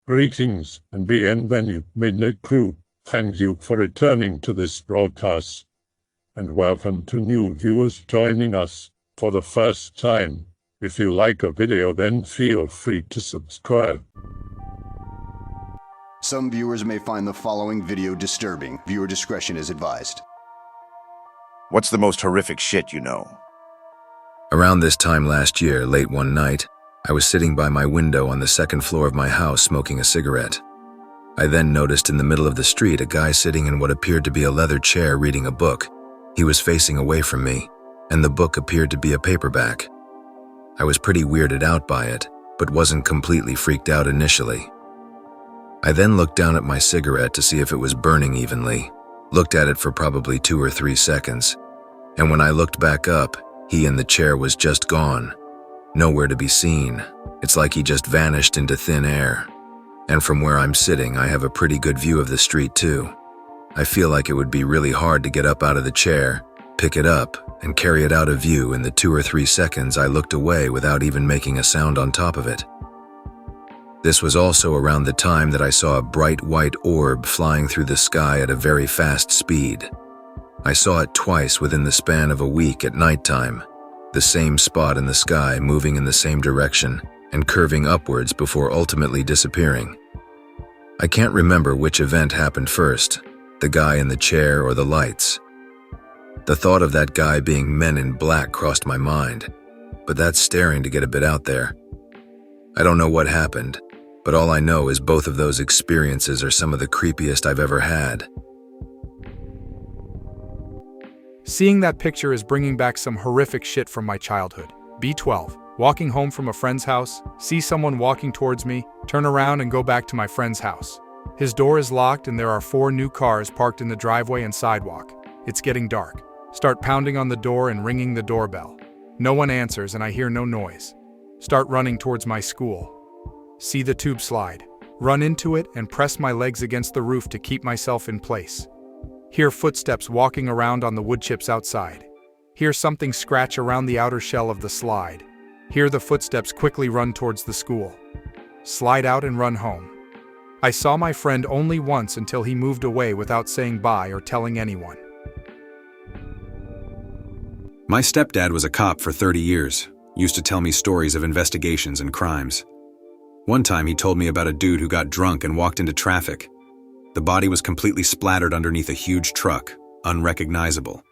Greetings and bienvenue, Midnight Crew. Thank you for returning to this broadcast, and welcome to new viewers joining us for the first time. If you like a video, then feel free to subscribe. Some viewers may find the following video disturbing. Viewer discretion is advised. What's the most horrific shit you know? Around this time last year, late one night, I was sitting by my window on the second floor of my house smoking a cigarette. I then noticed in the middle of the street a guy sitting in what appeared to be a leather chair reading a book. He was facing away from me, and the book appeared to be a paperback. I was pretty weirded out by it, but wasn't completely freaked out initially. I then looked down at my cigarette to see if it was burning evenly, looked at it for probably 2 or 3 seconds, and when I looked back up, he in the chair was just gone. Nowhere to be seen. It's like he just vanished into thin air. And from where I'm sitting, I have a pretty good view of the street too. I feel like it would be really hard to get up out of the chair, pick it up, and carry it out of view in the 2 or 3 seconds I looked away without even making a sound on top of it. This was also around the time that I saw a bright white orb flying through the sky at a very fast speed. I saw it twice within the span of a week at nighttime. The same spot in the sky moving in the same direction and curving upwards before ultimately disappearing. I can't remember which event happened first, the guy in the chair or the lights. The thought of that guy being Men in Black crossed my mind, but that's staring to get a bit out there. I don't know what happened, but all I know is both of those experiences are some of the creepiest I've ever had. Seeing that picture is bringing back some horrific shit from my childhood. B12. Walking home from a friend's house, see someone walking towards me, turn around and go back to my friend's house. His door is locked and there are 4 new cars parked in the driveway and sidewalk. It's getting dark. Start pounding on the door and ringing the doorbell. No one answers and I hear no noise. Start running towards my school. See the tube slide. Run into it and press my legs against the roof to keep myself in place. Hear footsteps walking around on the wood chips outside. Hear something scratch around the outer shell of the slide. Hear the footsteps quickly run towards the school. Slide out and run home. I saw my friend only once until he moved away without saying bye or telling anyone. My stepdad was a cop for 30 years, used to tell me stories of investigations and crimes. One time he told me about a dude who got drunk and walked into traffic. The body was completely splattered underneath a huge truck, unrecognizable.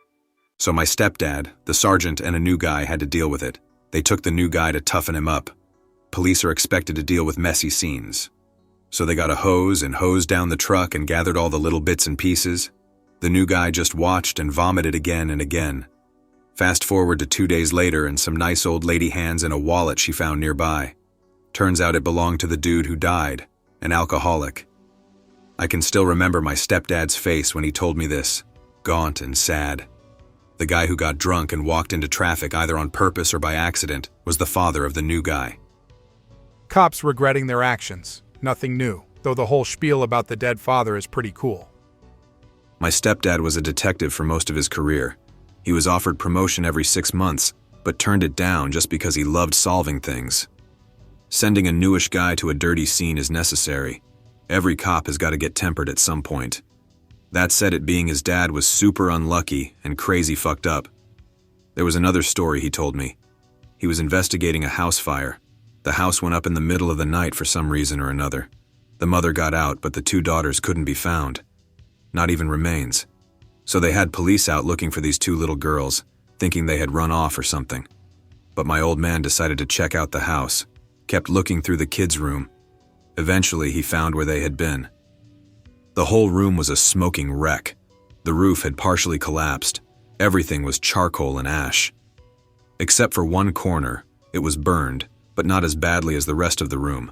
So my stepdad, the sergeant, and a new guy had to deal with it. They took the new guy to toughen him up. Police are expected to deal with messy scenes. So they got a hose and hosed down the truck and gathered all the little bits and pieces. The new guy just watched and vomited again and again. Fast forward to 2 days later and some nice old lady hands in a wallet she found nearby. Turns out it belonged to the dude who died, an alcoholic. I can still remember my stepdad's face when he told me this, gaunt and sad. The guy who got drunk and walked into traffic either on purpose or by accident was the father of the new guy. Cops regretting their actions. Nothing new, though the whole spiel about the dead father is pretty cool. My stepdad was a detective for most of his career. He was offered promotion every 6 months, but turned it down just because he loved solving things. Sending a newish guy to a dirty scene is necessary. Every cop has got to get tempered at some point. That said, it being his dad was super unlucky and crazy fucked up. There was another story he told me. He was investigating a house fire. The house went up in the middle of the night for some reason or another. The mother got out, but the 2 daughters couldn't be found. Not even remains. So they had police out looking for these 2 little girls, thinking they had run off or something. But my old man decided to check out the house, kept looking through the kids' room. Eventually, he found where they had been. The whole room was a smoking wreck. The roof had partially collapsed. Everything was charcoal and ash. Except for one corner, it was burned, but not as badly as the rest of the room.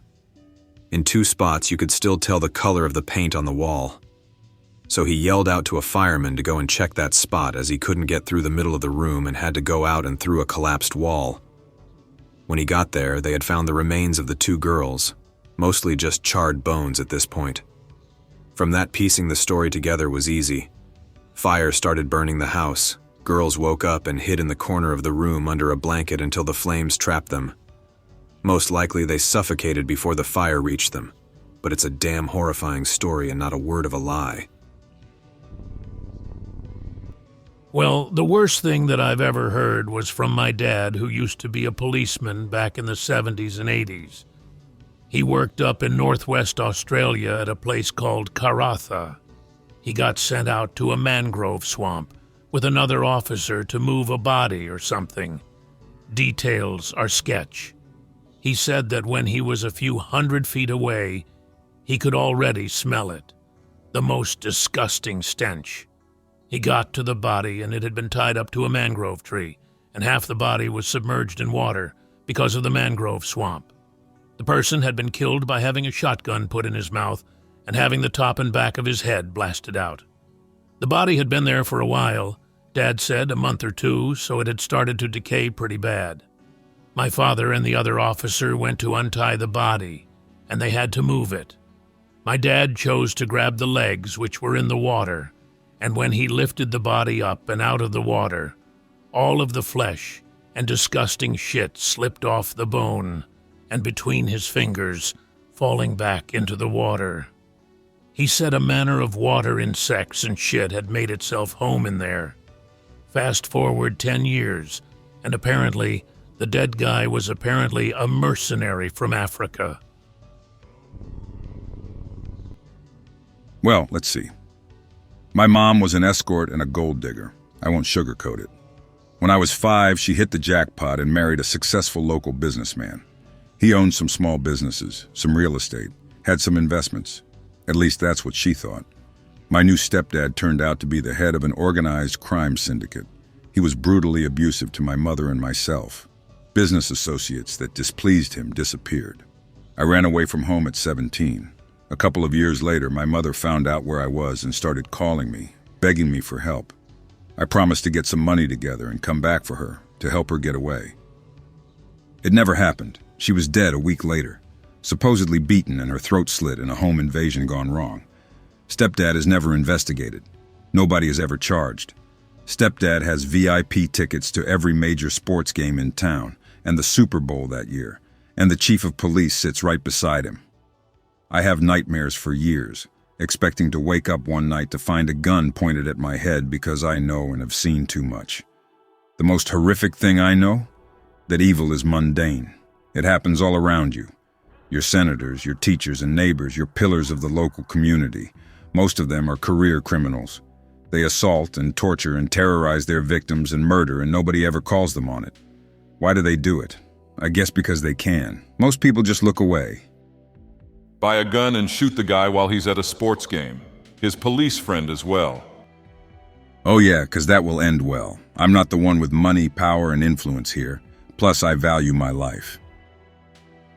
In 2 spots, you could still tell the color of the paint on the wall. So he yelled out to a fireman to go and check that spot as he couldn't get through the middle of the room and had to go out and through a collapsed wall. When he got there, they had found the remains of the 2 girls, mostly just charred bones at this point. From that, piecing the story together was easy. Fire started burning the house. Girls woke up and hid in the corner of the room under a blanket until the flames trapped them. Most likely they suffocated before the fire reached them. but it's a damn horrifying story and not a word of a lie. Well, the worst thing that I've ever heard was from my dad, who used to be a policeman back in the 70s and 80s. He worked up in northwest Australia at a place called Karatha. He got sent out to a mangrove swamp with another officer to move a body or something. Details are sketch. He said that when he was a few 100 feet away, he could already smell it. The most disgusting stench. He got to the body and it had been tied up to a mangrove tree, and half the body was submerged in water because of the mangrove swamp. The person had been killed by having a shotgun put in his mouth and having the top and back of his head blasted out. The body had been there for a while, Dad said, a month or two, so it had started to decay pretty bad. My father and the other officer went to untie the body, and they had to move it. My dad chose to grab the legs, which were in the water, and when he lifted the body up and out of the water, all of the flesh and disgusting shit slipped off the bone and between his fingers, falling back into the water. He said a manner of water insects and shit had made itself home in there. Fast forward 10 years, and apparently the dead guy was apparently a mercenary from Africa. Well, let's see. My mom was an escort and a gold digger. I won't sugarcoat it. When I was 5, she hit the jackpot and married a successful local businessman. He owned some small businesses, some real estate, had some investments. At least that's what she thought. My new stepdad turned out to be the head of an organized crime syndicate. He was brutally abusive to my mother and myself. Business associates that displeased him disappeared. I ran away from home at 17. A couple of years later, my mother found out where I was and started calling me, begging me for help. I promised to get some money together and come back for her, to help her get away. It never happened. She was dead a week later, supposedly beaten and her throat slit in a home invasion gone wrong. Stepdad is never investigated. Nobody is ever charged. Stepdad has VIP tickets to every major sports game in town and the Super Bowl that year, and the chief of police sits right beside him. I have nightmares for years, expecting to wake up one night to find a gun pointed at my head because I know and have seen too much. The most horrific thing I know? That evil is mundane. It happens all around you. Your senators, your teachers and neighbors, your pillars of the local community. Most of them are career criminals. They assault and torture and terrorize their victims and murder, and nobody ever calls them on it. Why do they do it? I guess because they can. Most people just look away. Buy a gun and shoot the guy while he's at a sports game. His police friend as well. Oh yeah, 'cause that will end well. I'm not the one with money, power, and influence here. Plus, I value my life.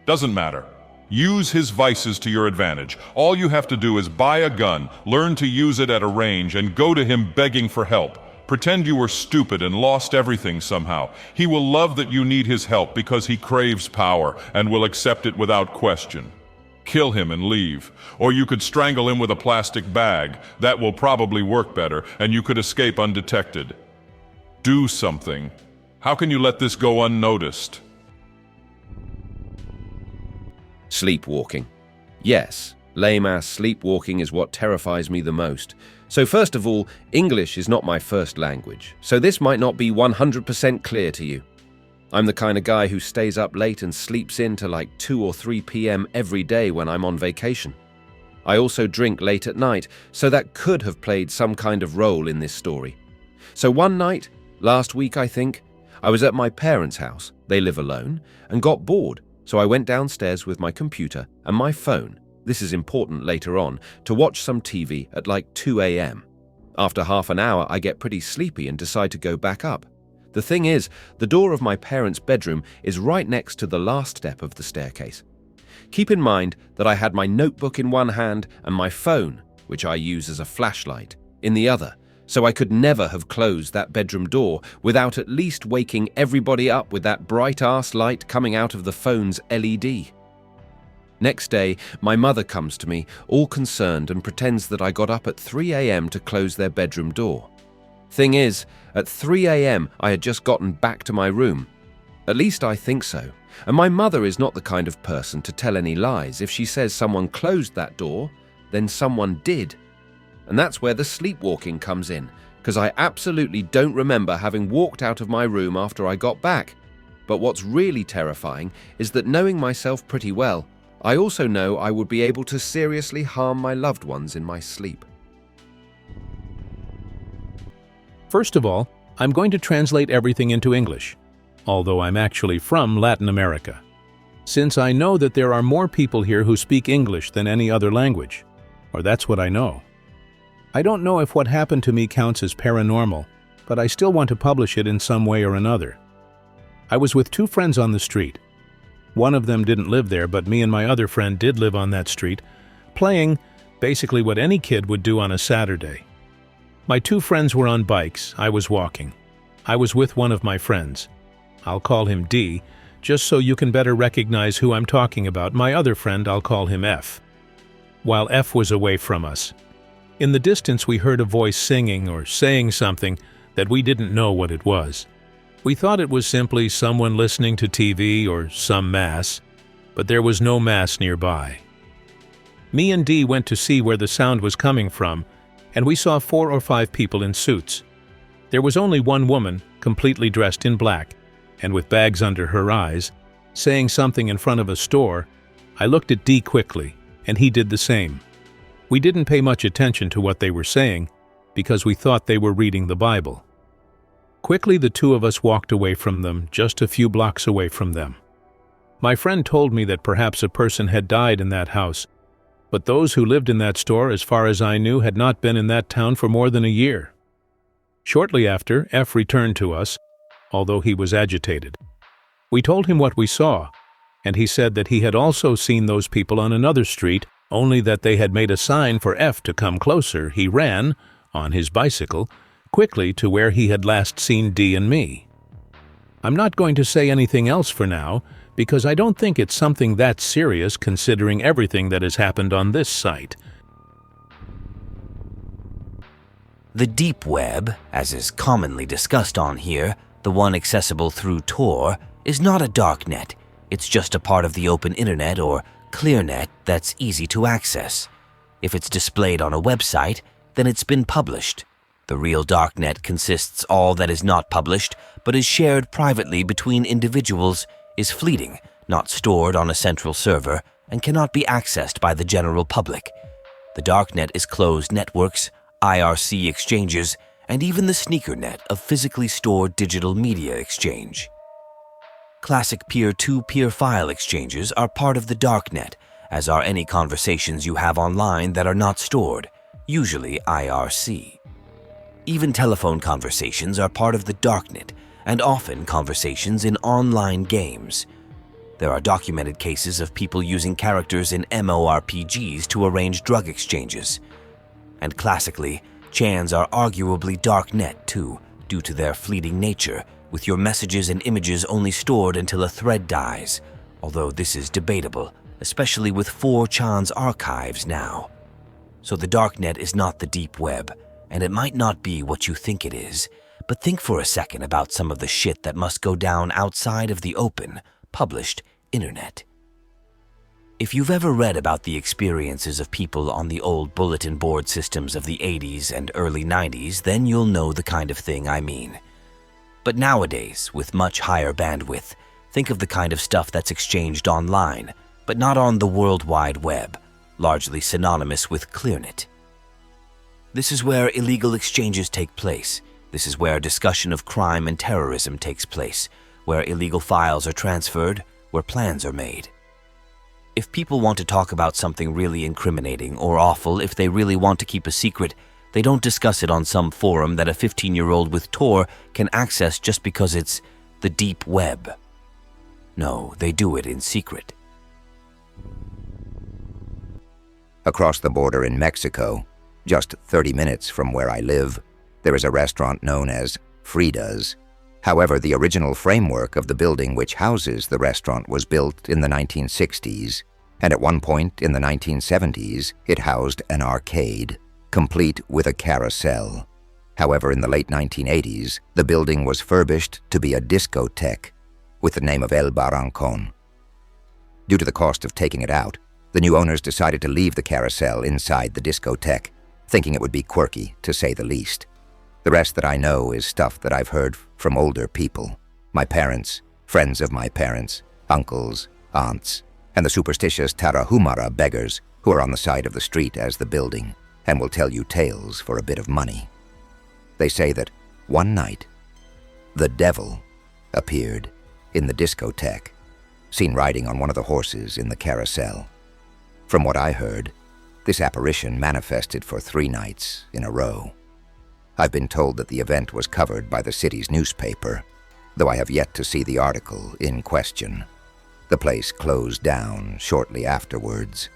Doesn't matter. Use his vices to your advantage. All you have to do is buy a gun, learn to use it at a range, and go to him begging for help. Pretend you were stupid and lost everything somehow. He will love that you need his help because he craves power and will accept it without question. Kill him and leave. Or you could strangle him with a plastic bag. That will probably work better, and you could escape undetected. Do something. How can you let this go unnoticed? Sleepwalking. Yes, lame-ass sleepwalking is what terrifies me the most. So first of all, English is not my first language, so this might not be 100% clear to you. I'm the kind of guy who stays up late and sleeps in to like 2 or 3 p.m. every day when I'm on vacation. I also drink late at night, so that could have played some kind of role in this story. So one night, last week I think, I was at my parents' house, they live alone, and got bored, so I went downstairs with my computer and my phone, this is important later on, to watch some TV at like 2 a.m. After half an hour I get pretty sleepy and decide to go back up. The thing is, the door of my parents' bedroom is right next to the last step of the staircase. Keep in mind that I had my notebook in one hand and my phone, which I use as a flashlight, in the other, so I could never have closed that bedroom door without at least waking everybody up with that bright-ass light coming out of the phone's LED. Next day, my mother comes to me, all concerned, and pretends that I got up at 3 a.m. to close their bedroom door. Thing is, at 3 a.m. I had just gotten back to my room. At least I think so. And my mother is not the kind of person to tell any lies. If she says someone closed that door, then someone did. And that's where the sleepwalking comes in, because I absolutely don't remember having walked out of my room after I got back. But what's really terrifying is that knowing myself pretty well, I also know I would be able to seriously harm my loved ones in my sleep. First of all, I'm going to translate everything into English, although I'm actually from Latin America, since I know that there are more people here who speak English than any other language, or that's what I know. I don't know if what happened to me counts as paranormal, but I still want to publish it in some way or another. I was with two friends on the street. One of them didn't live there, but me and my other friend did live on that street, playing basically what any kid would do on a Saturday. My two friends were on bikes, I was walking. I was with one of my friends. I'll call him D, just so you can better recognize who I'm talking about. My other friend, I'll call him F. While F was away from us. In the distance we heard a voice singing or saying something that we didn't know what it was. We thought it was simply someone listening to TV or some mass, but there was no mass nearby. Me and D went to see where the sound was coming from, and we saw 4 or 5 people in suits. There was only one woman, completely dressed in black, and with bags under her eyes, saying something in front of a store. I looked at D quickly, and he did the same. We didn't pay much attention to what they were saying, because we thought they were reading the Bible. Quickly the two of us walked away from them, just a few blocks away from them. My friend told me that perhaps a person had died in that house, but those who lived in that store, as far as I knew, had not been in that town for more than a year. Shortly after, F returned to us, although he was agitated. We told him what we saw, and he said that he had also seen those people on another street, only that they had made a sign for F to come closer. He ran, on his bicycle, quickly to where he had last seen D and me. I'm not going to say anything else for now, because I don't think it's something that serious considering everything that has happened on this site. The deep web, as is commonly discussed on here, the one accessible through Tor, is not a darknet. It's just a part of the open internet or clearnet that's easy to access. If it's displayed on a website, then it's been published. The real darknet consists all that is not published, but is shared privately between individuals, is fleeting, not stored on a central server, and cannot be accessed by the general public. The darknet is closed networks, IRC exchanges, and even the sneakernet of physically stored digital media exchange. Classic peer-to-peer file exchanges are part of the darknet, as are any conversations you have online that are not stored, usually IRC. Even telephone conversations are part of the darknet, and often conversations in online games. There are documented cases of people using characters in MMORPGs to arrange drug exchanges. And classically, chans are arguably darknet too, due to their fleeting nature, with your messages and images only stored until a thread dies, although this is debatable, especially with 4chan's archives now. So the darknet is not the deep web, and it might not be what you think it is, but think for a second about some of the shit that must go down outside of the open, published internet. If you've ever read about the experiences of people on the old bulletin board systems of the 80s and early 90s, then you'll know the kind of thing I mean. But nowadays, with much higher bandwidth, think of the kind of stuff that's exchanged online, but not on the World Wide Web, largely synonymous with ClearNet. This is where illegal exchanges take place. This is where discussion of crime and terrorism takes place, where illegal files are transferred, where plans are made. If people want to talk about something really incriminating or awful, if they really want to keep a secret, they don't discuss it on some forum that a 15-year-old with Tor can access just because it's the deep web. No, they do it in secret. Across the border in Mexico, just 30 minutes from where I live, there is a restaurant known as Frida's. However, the original framework of the building which houses the restaurant was built in the 1960s, and at one point in the 1970s, it housed an arcade, complete with a carousel. However, in the late 1980s, the building was furbished to be a discotheque. with the name of El Barrancon. Due to the cost of taking it out, the new owners decided to leave the carousel inside the discotheque, thinking it would be quirky, to say the least. The rest that I know is stuff that I've heard from older people, my parents, friends of my parents, uncles, aunts, and the superstitious Tarahumara beggars who are on the side of the street as the building and will tell you tales for a bit of money. They say that one night, the devil appeared in the discotheque, seen riding on one of the horses in the carousel. From what I heard, this apparition manifested for 3 nights in a row. I've been told that the event was covered by the city's newspaper, though I have yet to see the article in question. The place closed down shortly afterwards.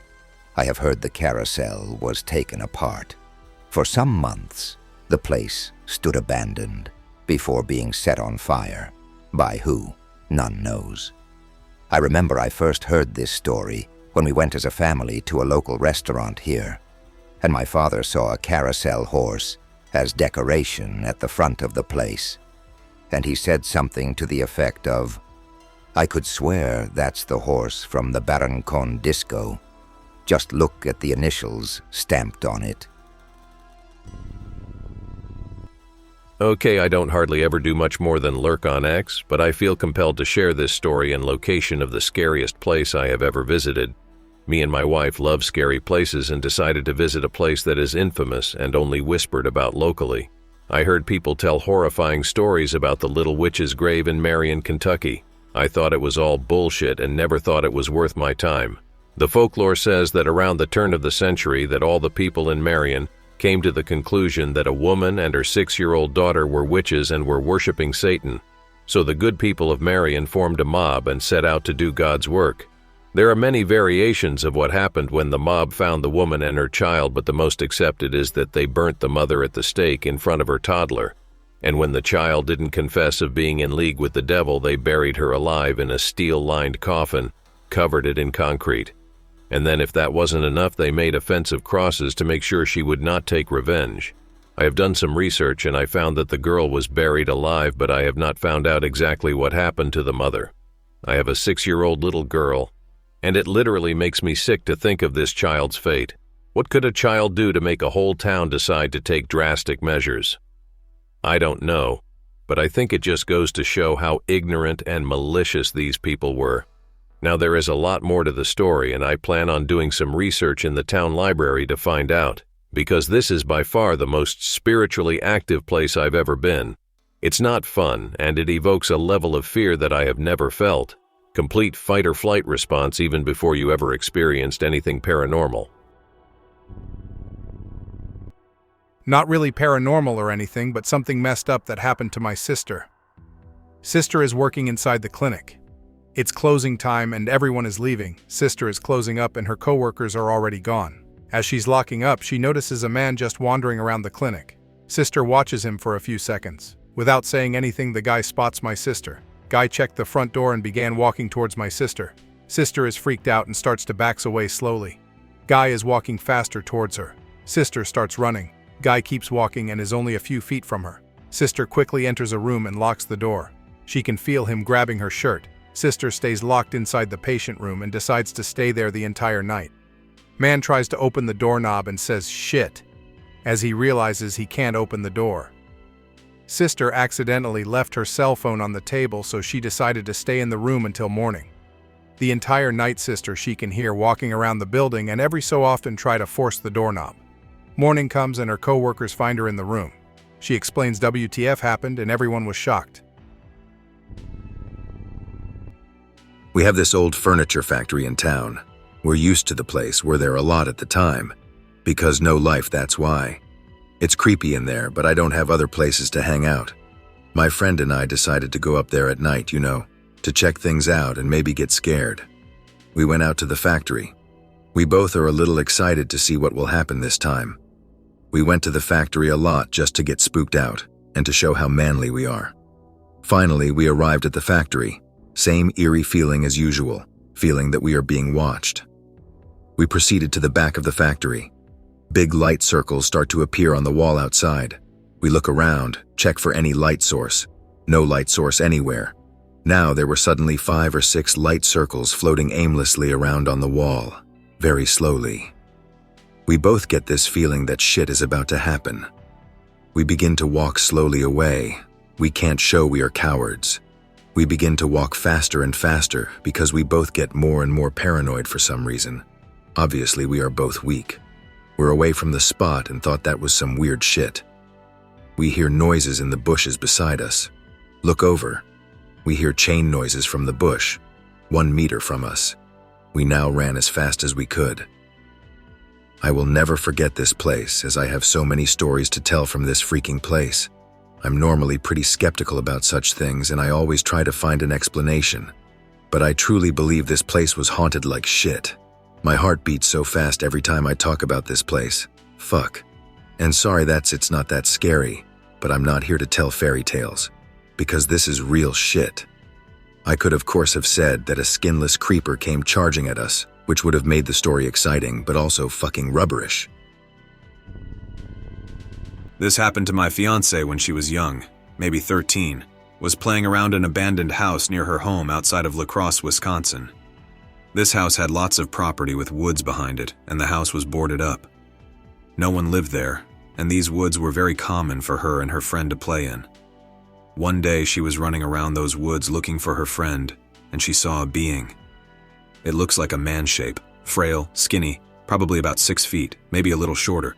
I have heard the carousel was taken apart. For some months, the place stood abandoned before being set on fire. By who, none knows. I remember I first heard this story when we went as a family to a local restaurant here, and my father saw a carousel horse as decoration at the front of the place, and he said something to the effect of, "I could swear that's the horse from the Barrancon disco. Just look at the initials stamped on it." Okay, I don't hardly ever do much more than lurk on X, but I feel compelled to share this story and location of the scariest place I have ever visited. Me and my wife love scary places and decided to visit a place that is infamous and only whispered about locally. I heard people tell horrifying stories about the Little Witch's grave in Marion, Kentucky. I thought it was all bullshit and never thought it was worth my time. The folklore says that around the turn of the century that all the people in Marion came to the conclusion that a woman and her 6-year-old daughter were witches and were worshiping Satan. So the good people of Marion formed a mob and set out to do God's work. There are many variations of what happened when the mob found the woman and her child, but the most accepted is that they burnt the mother at the stake in front of her toddler. And when the child didn't confess of being in league with the devil, they buried her alive in a steel-lined coffin, covered it in concrete. And then if that wasn't enough, they made offensive crosses to make sure she would not take revenge. I have done some research and I found that the girl was buried alive, but I have not found out exactly what happened to the mother. I have a 6-year-old little girl, and it literally makes me sick to think of this child's fate. What could a child do to make a whole town decide to take drastic measures? I don't know, but I think it just goes to show how ignorant and malicious these people were. Now there is a lot more to the story, and I plan on doing some research in the town library to find out, because this is by far the most spiritually active place I've ever been. It's not fun, and it evokes a level of fear that I have never felt. Complete fight-or-flight response even before you ever experienced anything paranormal. Not really paranormal or anything, but something messed up that happened to my sister. Sister is working inside the clinic. It's closing time and everyone is leaving. Sister is closing up and her coworkers are already gone. As she's locking up, she notices a man just wandering around the clinic. Sister watches him for a few seconds. Without saying anything, the guy spots my sister. Guy checked the front door and began walking towards my sister. Sister is freaked out and starts to back away slowly. Guy is walking faster towards her. Sister starts running. Guy keeps walking and is only a few feet from her. Sister quickly enters a room and locks the door. She can feel him grabbing her shirt. Sister stays locked inside the patient room and decides to stay there the entire night. Man tries to open the doorknob and says shit, as he realizes he can't open the door. Sister accidentally left her cell phone on the table, so she decided to stay in the room until morning. The entire night sister she can hear walking around the building and every so often try to force the doorknob. Morning comes and her co-workers find her in the room. She explains WTF happened and everyone was shocked. We have this old furniture factory in town. We're used to the place, were there a lot at the time. Because no life, that's why. It's creepy in there, but I don't have other places to hang out. My friend and I decided to go up there at night, to check things out and maybe get scared. We went out to the factory. We both are a little excited to see what will happen this time. We went to the factory a lot just to get spooked out and to show how manly we are. Finally, we arrived at the factory. Same eerie feeling as usual, feeling that we are being watched. We proceeded to the back of the factory. Big light circles start to appear on the wall outside. We look around, check for any light source. No light source anywhere. Now there were suddenly 5 or 6 light circles floating aimlessly around on the wall, very slowly. We both get this feeling that shit is about to happen. We begin to walk slowly away. We can't show we are cowards. We begin to walk faster and faster because we both get more and more paranoid for some reason. Obviously, we are both weak. We're away from the spot and thought that was some weird shit. We hear noises in the bushes beside us. Look over. We hear chain noises from the bush, 1 meter from us. We now ran as fast as we could. I will never forget this place, as I have so many stories to tell from this freaking place. I'm normally pretty skeptical about such things, and I always try to find an explanation. But I truly believe this place was haunted like shit. My heart beats so fast every time I talk about this place. Fuck. And sorry it's not that scary, but I'm not here to tell fairy tales. Because this is real shit. I could of course have said that a skinless creeper came charging at us, which would have made the story exciting, but also fucking rubberish. This happened to my fiancée when she was young, maybe 13, was playing around an abandoned house near her home outside of La Crosse, Wisconsin. This house had lots of property with woods behind it, and the house was boarded up. No one lived there, and these woods were very common for her and her friend to play in. One day she was running around those woods looking for her friend, and she saw a being. It looks like a man shape, frail, skinny, probably about 6 feet, maybe a little shorter.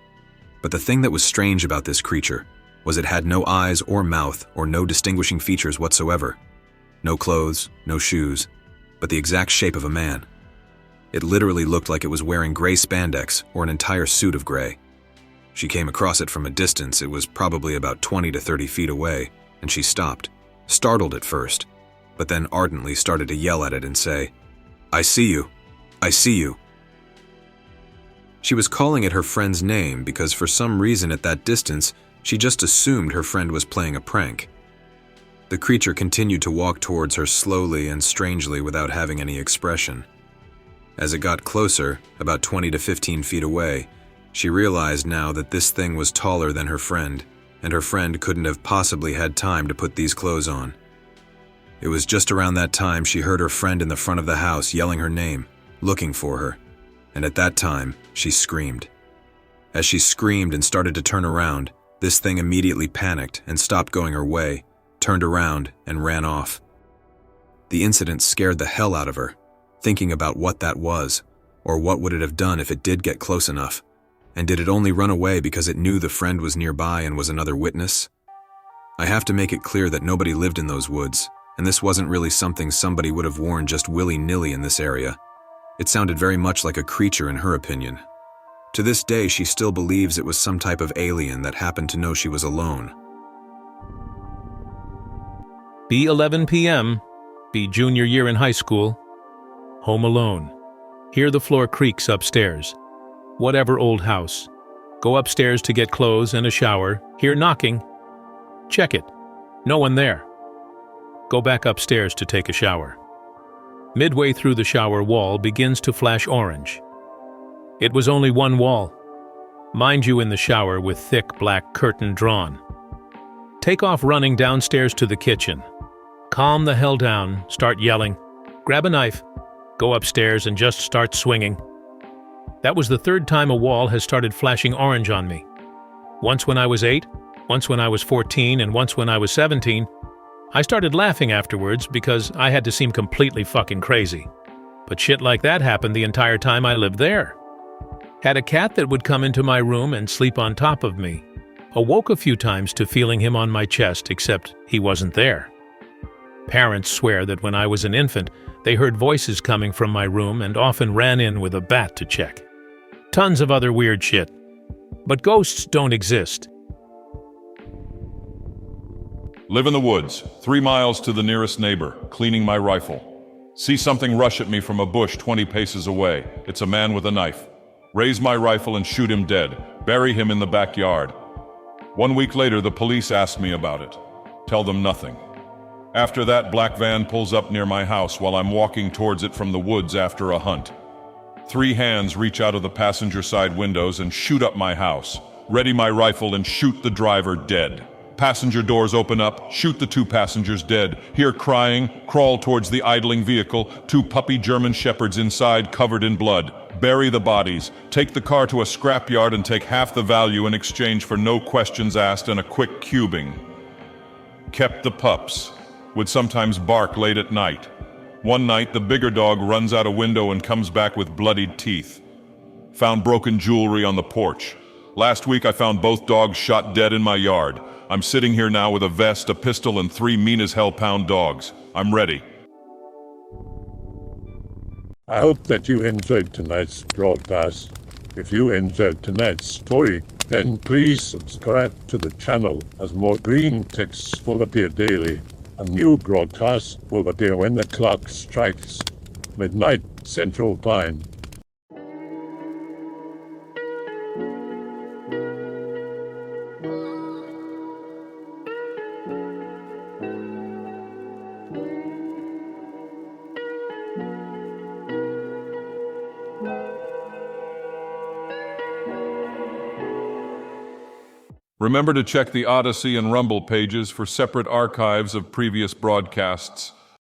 But the thing that was strange about this creature was it had no eyes or mouth or no distinguishing features whatsoever. No clothes, no shoes, but the exact shape of a man. It literally looked like it was wearing gray spandex or an entire suit of gray. She came across it from a distance. It was probably about 20 to 30 feet away, and she stopped, startled at first, but then ardently started to yell at it and say, "I see you. I see you." She was calling it her friend's name because for some reason at that distance, she just assumed her friend was playing a prank. The creature continued to walk towards her slowly and strangely without having any expression. As it got closer, about 20 to 15 feet away, she realized now that this thing was taller than her friend, and her friend couldn't have possibly had time to put these clothes on. It was just around that time she heard her friend in the front of the house yelling her name, looking for her, and at that time, she screamed. As she screamed and started to turn around, this thing immediately panicked and stopped going her way, turned around, and ran off. The incident scared the hell out of her, thinking about what that was, or what would it have done if it did get close enough, and did it only run away because it knew the friend was nearby and was another witness? I have to make it clear that nobody lived in those woods, and this wasn't really something somebody would have worn just willy-nilly in this area. It sounded very much like a creature in her opinion. To this day, she still believes it was some type of alien that happened to know she was alone. Be 11 p.m., be junior year in high school, home alone. Hear the floor creaks upstairs. Whatever old house. Go upstairs to get clothes and a shower. Hear knocking. Check it. No one there. Go back upstairs to take a shower. Midway through the shower wall begins to flash orange. It was only one wall. Mind you, in the shower with thick black curtain drawn. Take off running downstairs to the kitchen. Calm the hell down, start yelling. Grab a knife. Go upstairs and just start swinging. That was the 3rd time a wall has started flashing orange on me. Once when I was 8, once when I was 14, and once when I was 17. I started laughing afterwards because I had to seem completely fucking crazy. But shit like that happened the entire time I lived there. Had a cat that would come into my room and sleep on top of me. Awoke a few times to feeling him on my chest, except he wasn't there. Parents swear that when I was an infant, they heard voices coming from my room and often ran in with a bat to check. Tons of other weird shit. But ghosts don't exist. Live in the woods, 3 miles to the nearest neighbor, cleaning my rifle. See something rush at me from a bush 20 paces away. It's a man with a knife. Raise my rifle and shoot him dead. Bury him in the backyard. 1 week later, the police asked me about it. Tell them nothing. After that, black van pulls up near my house while I'm walking towards it from the woods after a hunt. 3 hands reach out of the passenger side windows and shoot up my house. Ready my rifle and shoot the driver dead. Passenger doors open up, shoot the 2 passengers dead. Hear crying, crawl towards the idling vehicle, 2 puppy German shepherds inside covered in blood. Bury the bodies, take the car to a scrapyard and take half the value in exchange for no questions asked and a quick cubing. Kept the pups. Would sometimes bark late at night. One night, the bigger dog runs out a window and comes back with bloodied teeth. Found broken jewelry on the porch. Last week, I found both dogs shot dead in my yard. I'm sitting here now with a vest, a pistol, and 3 mean-as-hell pound dogs. I'm ready. I hope that you enjoyed tonight's broadcast. If you enjoyed tonight's story, then please subscribe to the channel as more Greentext will appear daily. A new broadcast will appear when the clock strikes midnight Central Time. Remember to check the Odyssey and Rumble pages for separate archives of previous broadcasts.